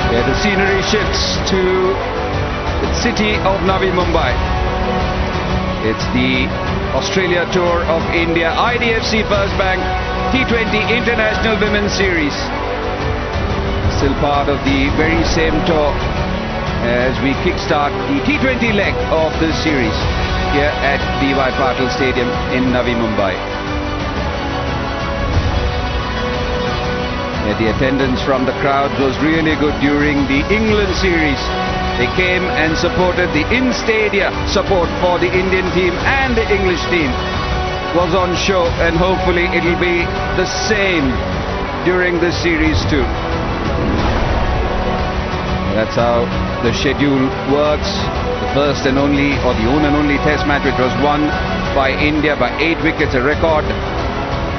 Yeah, the scenery shifts to the city of Navi Mumbai. It's the Australia Tour of India IDFC First Bank T20 International Women's Series. Still part of the very same tour as we kickstart the T20 leg of this series here at w1st Stadium in Navi Mumbai. Yeah, the attendance from the crowd was really good during the England series. They came and supported. The in-stadia support for the Indian team and the English team was on show, and hopefully it'll be the same during this series too. That's how the schedule works. The first and only, or the one and only test match, which was won by India by 8 wickets, a record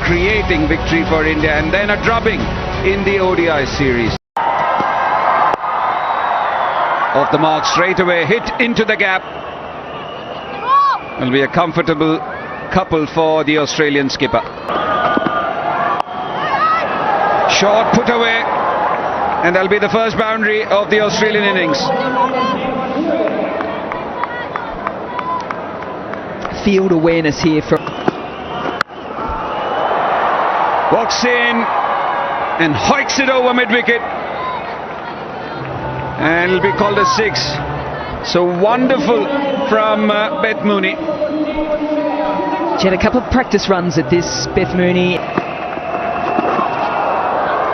creating victory for India, and then a drubbing in the ODI series. Off the mark straight away, hit into the gap. It'll be a comfortable couple for the Australian skipper. Short put away, and that'll be the first boundary of the Australian innings. Field awareness here from Walks in and hoiks it over mid-wicket, and it'll be called a 6. So wonderful from Beth Mooney. She had a couple of practice runs at this, Beth Mooney.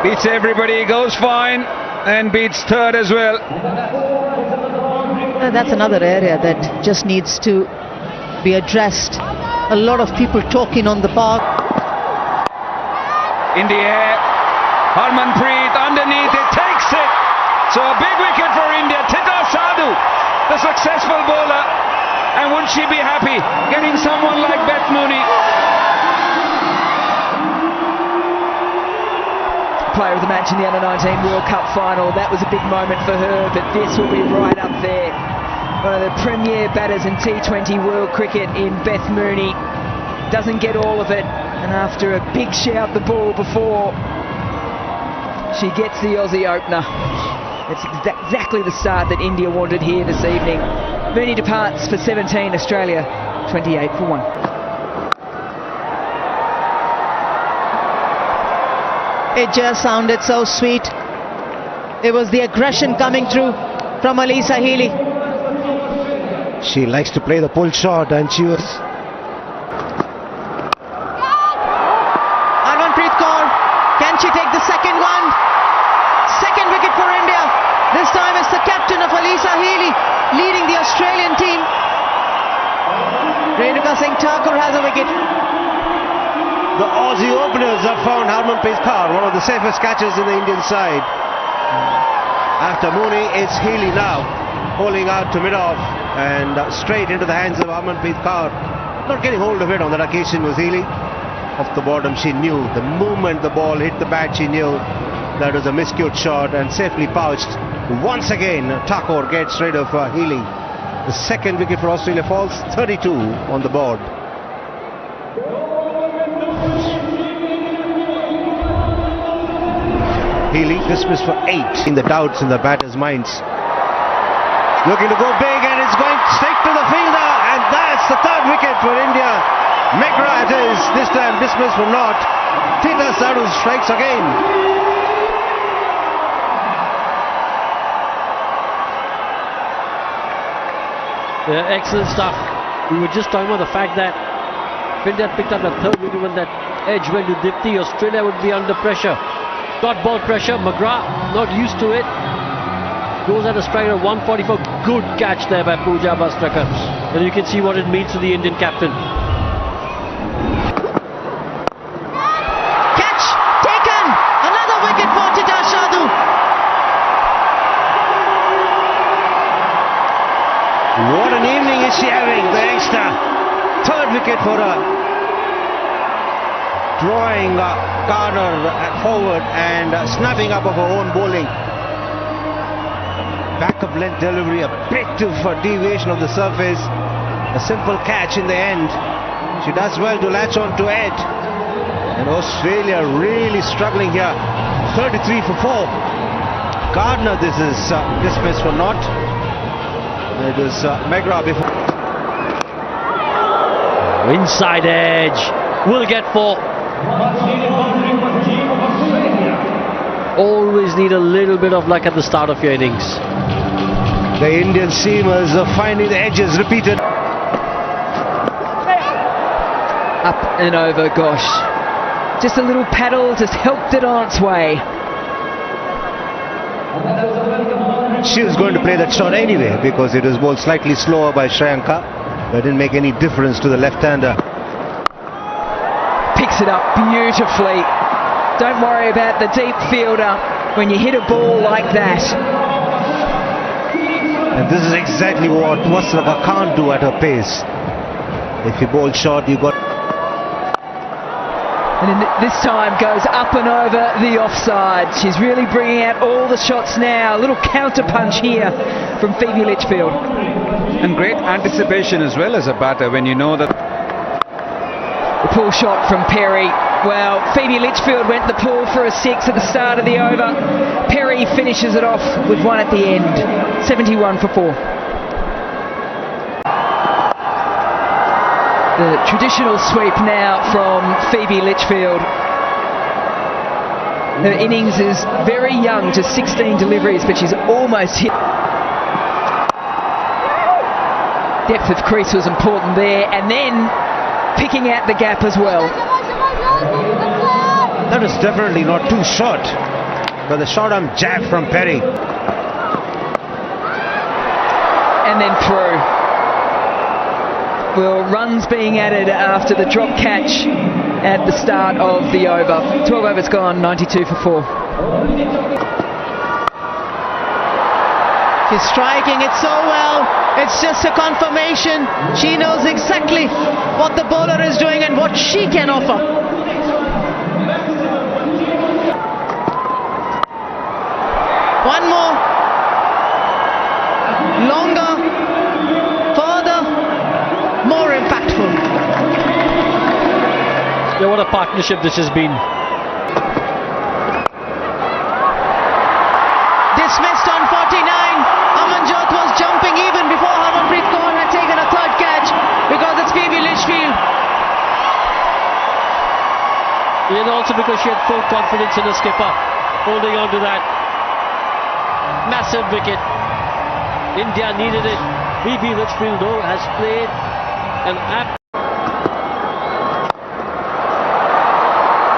Beats everybody, goes fine, and beats third as well. That's another area that just needs to be addressed. A lot of people talking on the park. In the air, Harmanpreet underneath, it takes it. So a big wicket for India. Tita Sadhu, the successful bowler, and wouldn't she be happy getting someone like Beth Mooney? Player of the match in the Under-19 World Cup final. That was a big moment for her, but this will be right up there. One of the premier batters in T20 World Cricket in Beth Mooney. Doesn't get all of it, and after a big shout the ball before, she gets the Aussie opener. That's exactly the start that India wanted here this evening. Mooney departs for 17, Australia 28 for 1. It just sounded so sweet. It was the aggression coming through from Alyssa Healy. She likes to play the pull shot, and she was... Harmanpreet Kaur, can she take the second one? Second wicket for India. This time it's the captain of Alyssa Healy leading the Australian team. Renuka Singh Thakur has a wicket. The Aussie openers have found Harmanpreet Kaur, one of the safest catches in the Indian side. After Mooney, it's Healy now, bowling out to mid-off and straight into the hands of Harmanpreet Kaur. Not getting hold of it on that occasion was Healy. Off the bottom, she knew the moment the ball hit the bat, she knew that was a miscued shot, and safely pouched. Once again, Thakur gets rid of Healy. The second wicket for Australia falls, 32 on the board. Healy dismissed for 8 in the doubts in the batters' minds. Looking to go big, and it's going straight to the fielder, and that's the third wicket for India. McGrath is this time dismissed for naught. Tita Sadhu strikes again. Yeah, excellent stuff. We were just talking about the fact that if India picked up that third wicket when that edge went to Dipti, Australia would be under pressure. Got ball pressure, McGrath not used to it. Goes at a strike at 144. Good catch there by Pooja Bhastraka. And you can see what it means to the Indian captain. Catch taken. Another wicket for Tita Sadhu. What an evening is she having, the youngster. Third wicket for her. Drawing Garner forward and snapping up of her own bowling. Back of length delivery, a bit of deviation of the surface. A simple catch in the end. She does well to latch on to it. And Australia really struggling here. 33 for 4. Gardner, this is dismissed for not. It was McGrath before. Inside edge. Will get 4. Always need a little bit of luck at the start of your innings. The Indian seamers are finding the edges repeated. Up and over, gosh. Just a little paddle, just helped it on its way. She was going to play that shot anyway because it was bowled slightly slower by Shriyanka. That didn't make any difference to the left-hander. Picks it up beautifully. Don't worry about the deep fielder when you hit a ball like that. And this is exactly what Wasraka can't do at her pace. If you bowl short, you got... And then this time goes up and over the offside. She's really bringing out all the shots now. A little counter punch here from Phoebe Litchfield. And great anticipation as well as a batter when you know that. The pull shot from Perry. Well, Phoebe Litchfield went the pull for a 6 at the start of the over. Perry finishes it off with 1 at the end. 71 for 4. The traditional sweep now from Phoebe Litchfield. Her innings is very young, just 16 deliveries, but she's almost hit. Depth of crease was important there, and then picking out the gap as well. That is definitely not too short, but the short-arm jab from Perry. And then through. Well, runs being added after the drop catch at the start of the over. 12 overs gone, 92 for 4. She's striking it so well. It's just a confirmation. She knows exactly what the bowler is doing and what she can offer. One more. Longer. Further. More impactful. Yeah, what a partnership this has been. Dismissed on 49. Amanjot was jumping even before Harmanpreet Kaur had taken a third catch because it's Phoebe Litchfield. And also because she had full confidence in the skipper, holding on to that. Massive wicket. India needed it. Phoebe Litchfield, though, has played an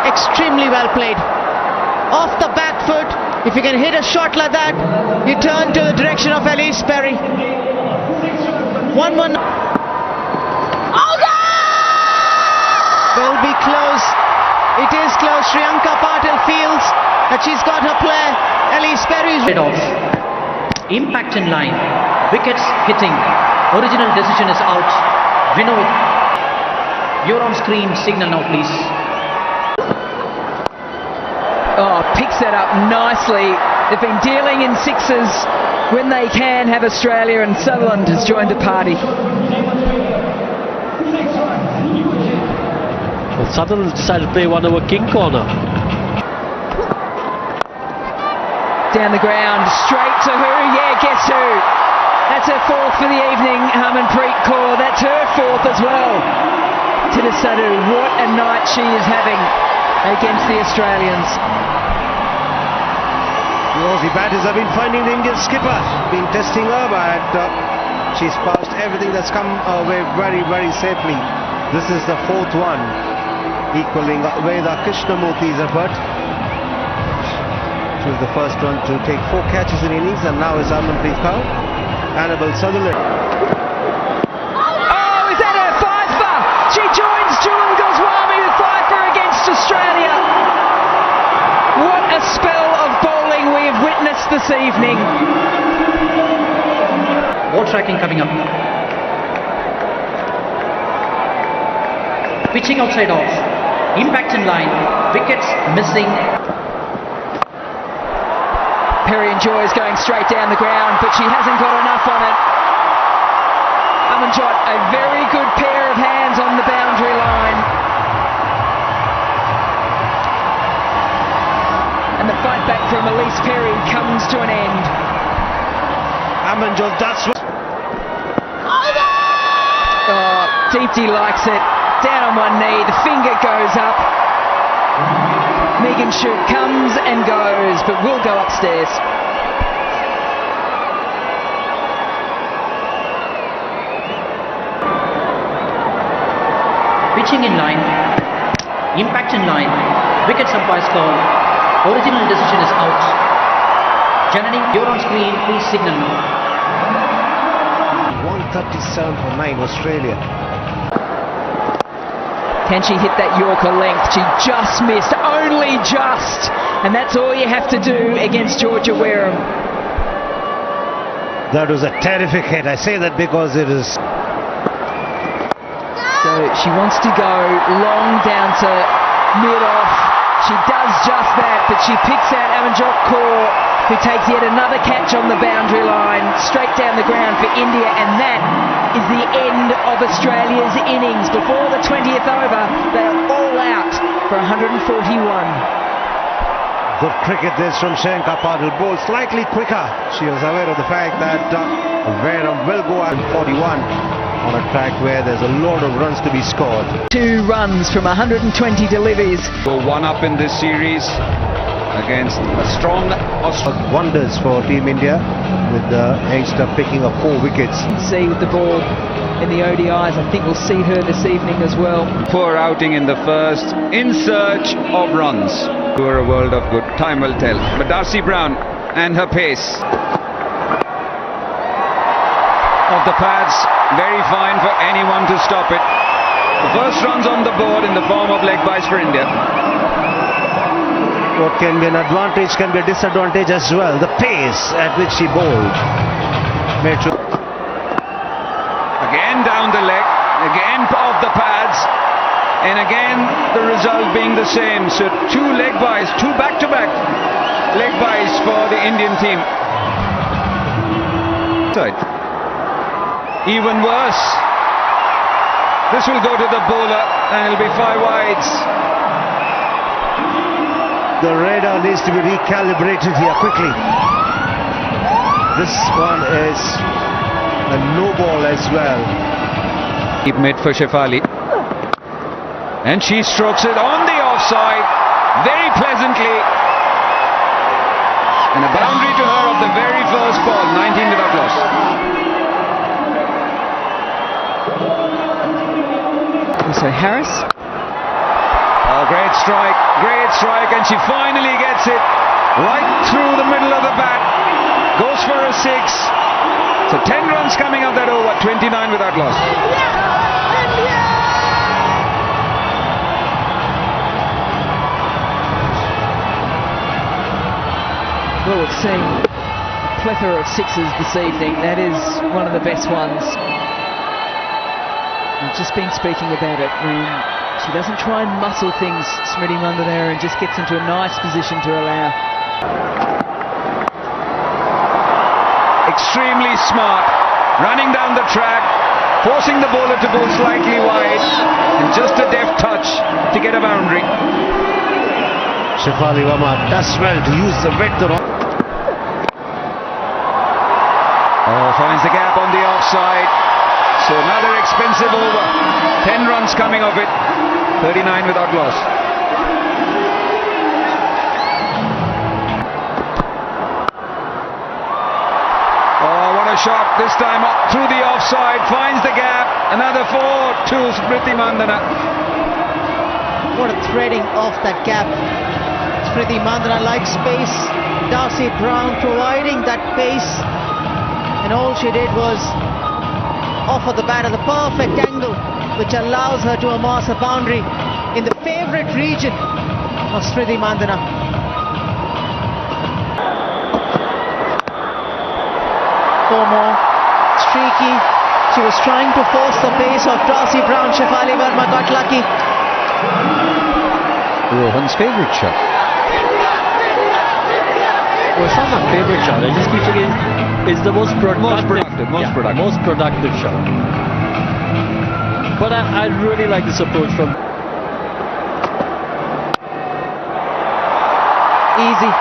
extremely well played. Off the back foot, if you can hit a shot like that, you turn to the direction of Elise Perry. 1-1. Will be close. It is close. Shriyanka Patil feels that she's got her player. Elise Perry's head off. Impact in line. Wickets hitting. Original decision is out. Vinod, you're on screen. Signal now, please. Oh, picks that up nicely. They've been dealing in sixes when they can have Australia, and Sutherland has joined the party. Well, Sutherland decided to play one over King corner. Down the ground, straight to who? Yeah, guess who? That's her 4th for the evening, Harmanpreet Kaur. That's her 4th as well. Tina Sadhu, what a night she is having against the Australians. The Aussie batters have been finding the Indian skipper, been testing her, but she's passed everything that's come away very, very safely. This is the 4th one, equaling Veda Krishnamurthy's effort. She was the first one to take 4 catches in innings, and now is Harmanpreet Kaur. Annabel Sutherland. Oh, is that her 5-fer? She joins Julan Goswami with 5-fer against Australia. What a spell of bowling we have witnessed this evening. Ball tracking coming up. Pitching outside off. Impact in line. Wickets missing. Perry enjoys going straight down the ground, but she hasn't got enough on it. Amanjot, a very good pair of hands on the boundary line. And the fight back from Elise Perry comes to an end. Amanjot does. Oh, Deepti likes it. Down on one knee, the finger goes up. Megan Shute comes and goes, but will go upstairs. Pitching in line, impact in line, wicket umpire's call, original decision is out. Janani, you're on screen, please signal now. 137 for 9 Australia. Can she hit that Yorker length? She just missed, only just. And that's all you have to do against Georgia Wareham. That was a terrific hit. I say that because it is. So she wants to go long down to mid-off. She does just that, but she picks out Amanjot Kaur, who takes yet another catch on the boundary line, straight down the ground for India, and that is the end of Australia's innings. Before the 20th over, they're all out for 141. Good cricket this from Shanka Padel. Ball slightly quicker. She was aware of the fact that Wareham will go out 41 on a track where there's a lot of runs to be scored. 2 runs from 120 deliveries. So one up in this series against a strong Australia. Wonders for Team India with the youngster picking up 4 wickets. See with the ball in the ODIs. I think we'll see her this evening as well. Poor outing in the first, in search of runs. To a world of good, time will tell. But Darcy Brown and her pace of the pads, very fine for anyone to stop it. The first runs on the board in the form of leg byes for India. What can be an advantage can be a disadvantage as well. The pace at which she bowled. Again down the leg, again off the pads, and again the result being the same. So 2 leg byes, 2 back-to-back leg byes for the Indian team. Even worse. This will go to the bowler and it'll be 5 wides. The radar needs to be recalibrated here quickly. This one is a no ball as well. Deep mid for Shefali. And she strokes it on the offside very pleasantly. And a boundary to her of the very first ball, 19 without loss. Also Harris. Oh, great strike, and she finally gets it right through the middle of the bat. Goes for a 6. So 10 runs coming up that over, 29 without loss. Well, we've seen a plethora of 6s this evening. That is one of the best ones. I've just been speaking about it. She doesn't try and muscle things, Smriti Mandana, and just gets into a nice position to allow. Extremely smart, running down the track, forcing the bowler to bowl slightly wide, and just a deft touch to get a boundary. Shefali Verma does well to use the width. Oh, finds the gap on the offside. So another expensive over. 10 runs coming of it. 39 without loss. Oh, what a shot. This time up through the offside. Finds the gap. Another 4 to Smriti Mandana. What a threading off that gap. Smriti Mandana likes space. Darcy Brown providing that pace. And all she did was offer the bat at the perfect angle, which allows her to amass a boundary in the favourite region of Smriti Mandana. Four more. Streaky. She was trying to force the pace of Darcy Brown. Shefali Verma got lucky. Rohan's favourite shot. Well, it's not my favourite shot. I just keep saying it's the most productive. Most productive shot. But I really like this approach from. Easy.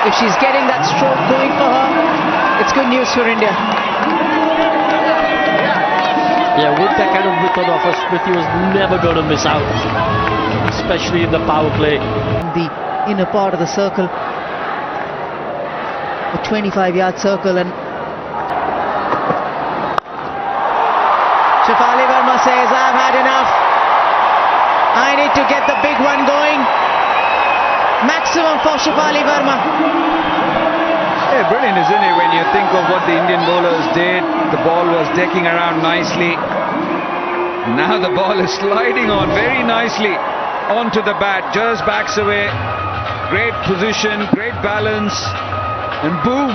If she's getting that stroke going for her, it's good news for India. Yeah, with that kind of width on offer, Smriti was never going to miss out, especially in the power play. The inner part of the circle, a 25-yard circle, and Shefali Verma says, I've had enough. I need to get the big one going. Maximum for Shefali Verma. Yeah, brilliant, isn't it? When you think of what the Indian bowlers did, the ball was decking around nicely. Now the ball is sliding on very nicely onto the bat, just backs away. Great position, great balance, and boom!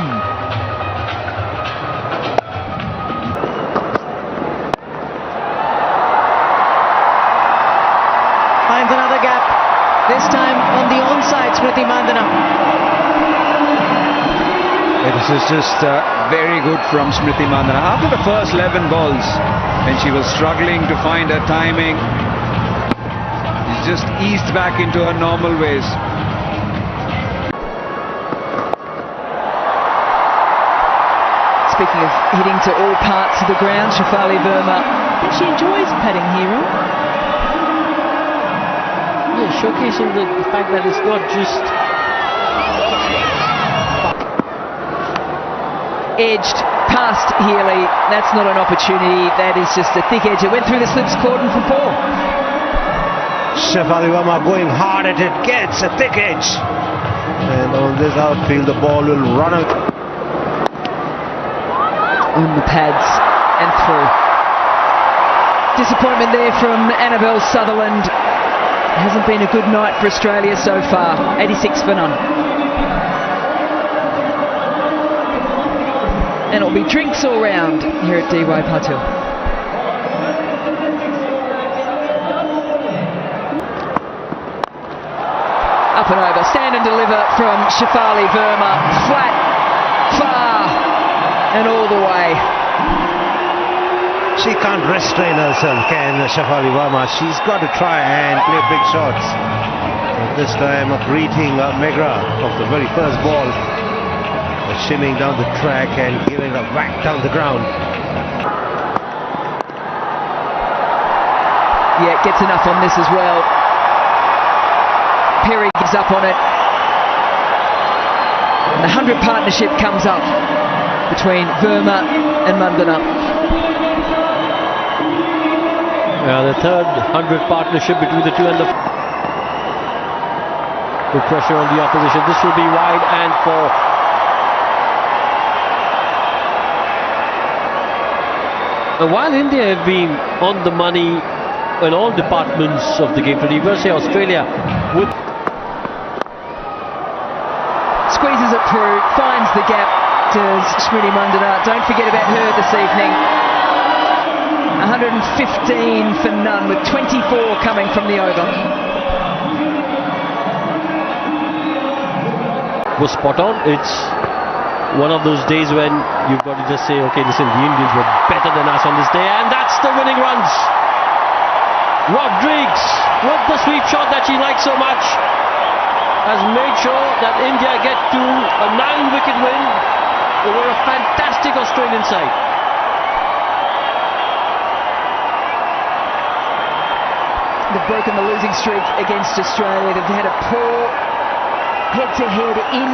Finds another gap, this time on the onside, Smriti Mandana. This is just very good from Smriti Mandana. After the first 11 balls, when she was struggling to find her timing, she's just eased back into her normal ways. Speaking of hitting to all parts of the ground, Shefali Verma, I think she enjoys patting hero. Yeah, showcasing the fact that it's not just Edged past Healy, that's not an opportunity, that is just a thick edge. It went through the slips cordon for Paul. Shefali Verma going hard at it, gets a thick edge. And on this outfield, the ball will run out. On the pads and through. Disappointment there from Annabelle Sutherland. Hasn't been a good night for Australia so far. 86 for none. And it'll be drinks all round here at DY Patil. Up and over, stand and deliver from Shefali Verma. Flat, far, and all the way. She can't restrain herself, can Shefali Verma? She's got to try and play big shots. And this time greeting Megra of the very first ball. Shimming down the track and giving a whack down the ground. Yeah, gets enough on this as well. Perry gives up on it. And the 100 partnership comes up between Verma and Mandana. the third 100 partnership between the two, and the good pressure on the opposition. This will be wide and four. While India have been on the money in all departments of the game today, versus Australia with Squeezes it through, finds the gap to Smriti Mandana. Don't forget about her this evening. 115 for none, with 24 coming from the over. Was spot on. It's one of those days when you've got to just say, okay, listen, the Indians were better than us on this day, and that's the winning runs. Rodrigues, with the sweep shot that she likes so much, has made sure that India get to a 9-wicket win over a fantastic Australian side. They've broken the losing streak against Australia. They've had a poor head-to-head in